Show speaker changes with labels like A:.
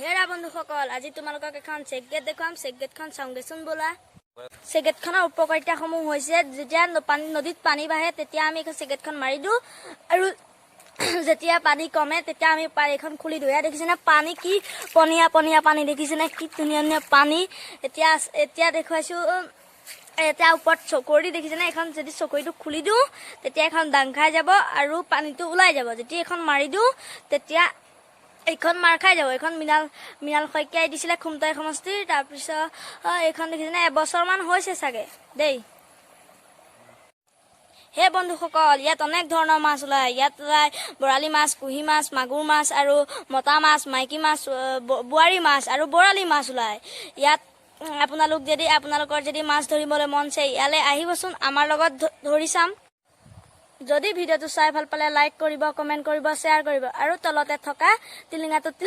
A: হেৰা বন্ধুসকল, আজি তোমালোকক এখন চেক গেট দেখুৱাম। চেক গেটখন চাওঁগেচোন ব'লা। চেক গেটখনৰ উপকাৰিতাসমূহ হৈছে, যেতিয়া নদীত পানী বাঢ়ে তেতিয়া আমি চেক গেটখন মাৰি দিওঁ, আৰু যেতিয়া পানী কমে তেতিয়া আমি এইখন খুলি দিওঁ। এয়া দেখিছেনে পানী, কি পনীয়া পনীয়া পানী দেখিছেনে, কি ধুনীয়া ধুনীয়া পানী। এতিয়া দেখুৱাইছোঁ, এতিয়া ওপৰত চকৰি দেখিছেনে, এখন যদি চকৰিটো খুলি দিওঁ তেতিয়া এখন দাং খাই যাব আৰু পানীটো ওলাই যাব। যেতিয়া এখন মাৰি দিওঁ তেতিয়া এইখন মাৰ খাই যাব। এইখন মৃণাল শইকীয়াই দিছিলে খুমটাই সমষ্টিৰ। তাৰপিছত এইখন দেখিছেনে, এবছৰমান হৈছে চাগে দেই। সেই বন্ধুসকল, ইয়াত অনেক ধৰণৰ মাছ ওলায়। ইয়াত ওলায় বৰালি মাছ, কুঁহি মাছ, মাগুৰ মাছ আৰু মতা মাছ, মাইকী মাছ, বোৱাৰী মাছ আৰু বৰালি মাছ ওলায়। ইয়াত আপোনালোকৰ যদি মাছ ধৰিবলৈ মন আছে, ইয়ালৈ আহিবচোন, আমাৰ লগত ধৰি চাম। যদি ভিডিঅ'টো চাই ভাল পালে লাইক কৰিব, কমেণ্ট কৰিব, শ্বেয়াৰ কৰিব আৰু তলতে থকা টিলিঙাটো